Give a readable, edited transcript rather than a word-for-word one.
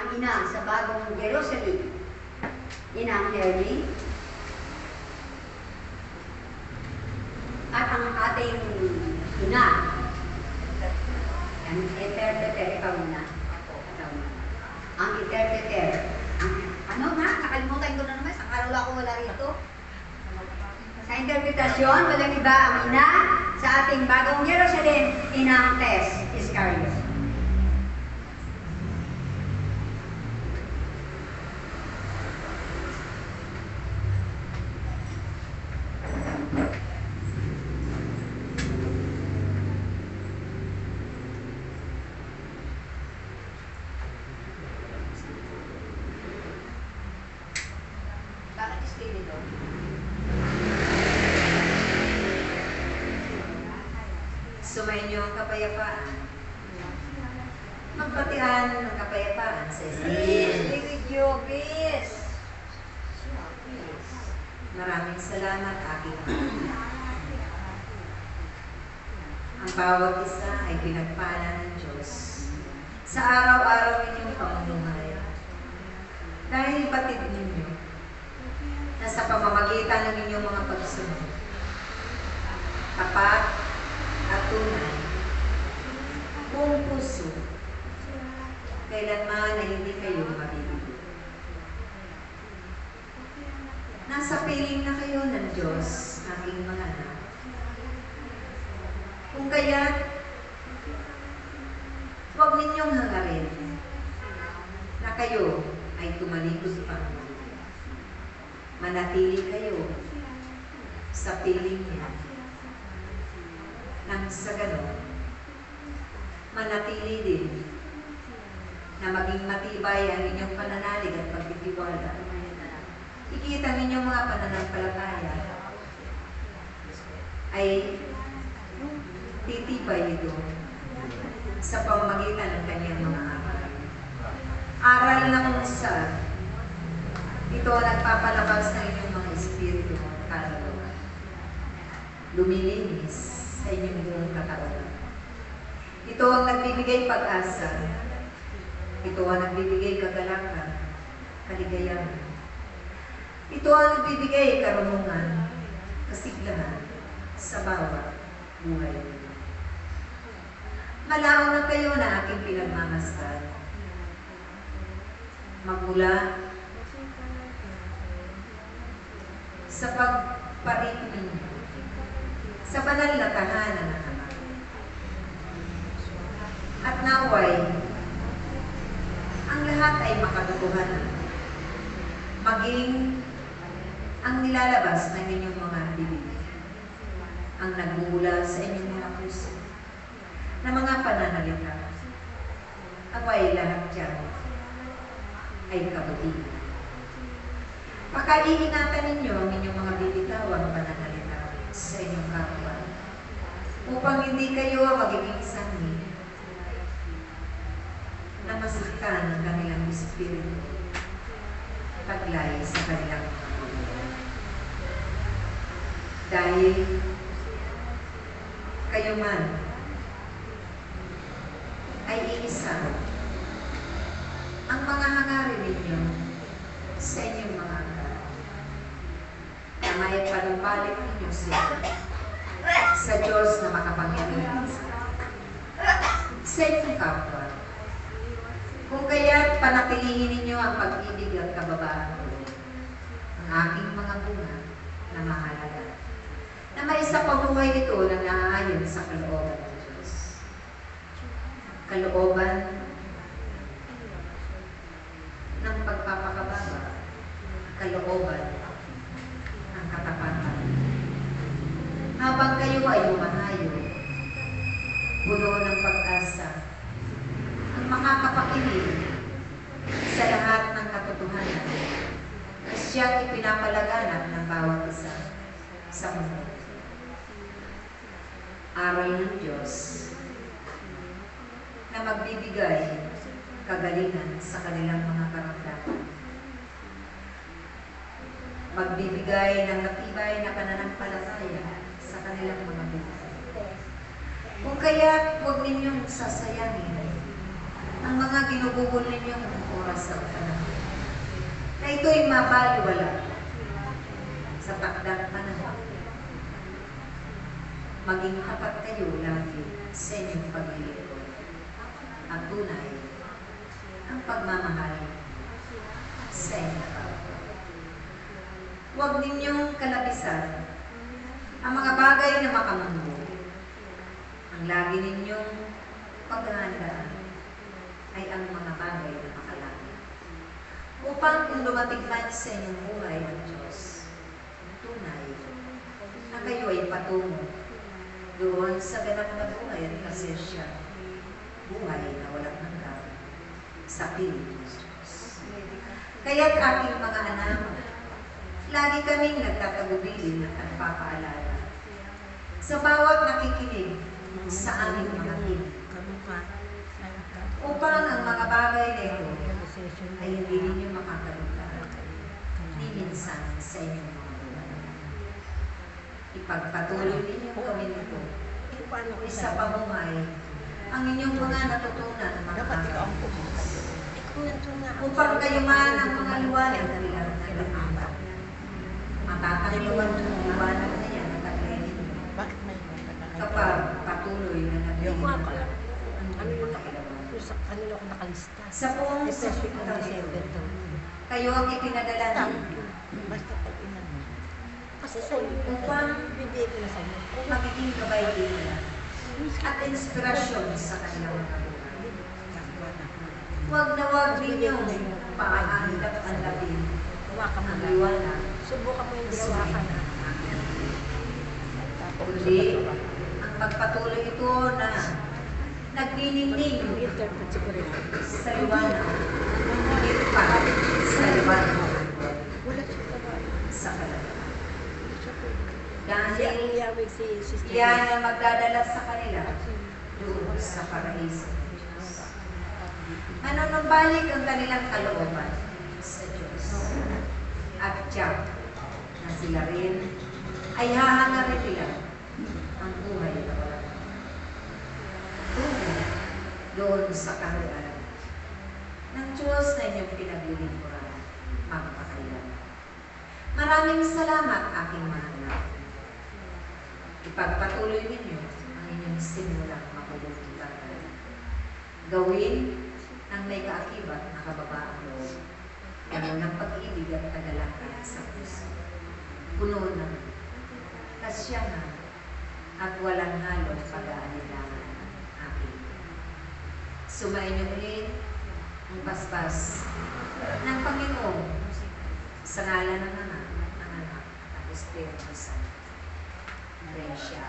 ang ina sa bagong Jerusalem, inang Mary, at ang ating ina, ang Eterteter, ikaw muna. Ang Eterteter, ano nga? Nakalimutan ko na naman, sa karula ko wala rito. Sa interpretasyon, walang iba ang ina sa ating bagong Jerusalem, inang Tess Iscariot. Sumayin niyo ang kapayapaan. Magpatian ng kapayapaan sa Israel. With you, peace. Maraming salamat, aking Ama. Ang bawat isa ay pinagpala ng Diyos sa araw-araw ninyong pamumuhay. Dahil batid ninyo na sa pamamagitan ng inyong mga pagsunod, tapat at tunay, buong puso, kailanman na hindi kayo mabibigyan. Nasa piling na kayo ng Diyos, aking mga anak. Kung kaya't, huwag ninyong hangarin na kayo ay tumalikod pa. Manatili kayo sa piling niya. Nang sa ganon, manatili din na maging matibay ang inyong pananalig at pagtitiwala. Ikita ninyong mga pananampalataya ay titibay ito sa pamamagitan ng kanyang mga aral. Aral ng usa, ito ang nagpapalabas ng inyong mga espiritu at kaluluwa. Lumilinis sa inyong buong katawan. Ito ang nagbibigay pag-asa. Ito ang nagbibigay kagalakan, kaligayahan. Ito ang nagbibigay karunungan, kasiglahan sa bawat buhay. Malao na kayo na aking pinagmamasdan. Magmula sa pagparik ninyo sa banal na tahanan ng Ama. At naway, ang lahat ay makatotohanan. Maging ang nilalabas ng inyong mga bibig, ang nagmumula sa inyong mga puso, na mga pananalita. Away lahat dyan ay kabutihan. Pagkaiingatan ninyo ang inyong mga bibitawang pananalita sa inyong kapwa, upang hindi kayo magiging sanhi na masaktan ang kanilang espiritu, taglay sa kanilang mga buhay. Dahil kayo man ay iisa, ang mga hangarin ninyo sa inyong mga angkan, na may panumbalik ninyo sa Diyos na makapangyarihan sa inyong kapwa. Kung kaya't panatilihin ninyo ang pag-ibig at kababaan ko, ang aking mga bunga na mahalaga, na may isa pabuhay ito na naaayon sa kalooban ng Diyos. Kalooban ng pagpapakababa, kalooban ng katapatan. Habang kayo ay lumanayo, puno ng pag-asa, ang makakapakinig sa lahat ng katotohanan na siyang ipinapalaganap ng bawat isa sa mundo. Aral ng Diyos na magbibigay kagalingan sa kanilang mga karamdaman. Magbibigay ng matibay na pananampalataya sa kanilang mga buhay. Kung kaya huwag ninyong sasayangin ang mga ginugugol ninyong oras sa panahon, na ito'y mabaliwala sa takdang panahon. Maging tapat kayo lagi sa inyong paglilingkod. Ang tunay, ang pagmamahal sa inyong kapwa. Huwag ninyong kalabisan ang mga bagay na makamundo. Ang lagi ninyong paghahandaan ay ang mga bagay na makalangit. Upang kung dumating man sa inyong buhay ng Diyos, tunay na kayo ay patungo doon sa ganap na buhay at kasesya, buhay na walang hanggan sa piling ng Diyos. Kaya't aking mga anak, lagi kaming nagtatagubilin at nagpapaalala sa bawat nakikinig sa aming mga tinig, upang ang mga bagay na ito ay hindi ninyo makakaligtaan ni minsan sa inyong mga buhay. Ipagpatuloy ninyo gawin ito sa pamumuhay ang inyong mga natutunan ng mga araw, upang kayo man ang mga liwanag na nilang nagpapakita. Matataglawan ng liwanag na yan at taglayin kapag patuloy na nagiging ang inyong Kanina ako nakalista. sa buong December December, to. kayo ang ipinadala ninyo Basta pag inan mo. Kasi sa'yo, upang bibigay ko na sa'yo. magiging gabay din nila at inspirasyon sa kanilang mga buhay. Huwag na huwag ninyong paanlap-anlapin Hawakan mo ang lang. liwanag. Subukan mo yung hawakan na. Kundi, ang pagpatuloy ito na nagniningning Interpret siguro ito. sa liwanag, ngunit pa sa liwanag Wala siya trabaho. sa kalagayan. Siya ang Dahil iyawig si Sister. yan ang magdadala sa kanila doon sa paraiso ng Diyos. Manunumbalik ang kanilang kalooban sa Diyos. At tiyak na sila rin ay hahangarin nila ang buhay na walang tungo doon sa kaharian ng Diyos na inyong pinaglilingkuran magpakailan. Maraming salamat, aking mga anak. Ipagpatuloy ninyo ang inyong simulang mabubuting bagay. Gawin ang may kaakibat na kababaang loob. Ano ng pag-ibig at tagalakad sa puso. Puno ng kasyahan at walang halong pag-aalilangan aking. Sumayin niyo ulit ang basbas ng Panginoon sa ngalan ng Ama, ng Anak, at ng Espiritu Santo. Gracia.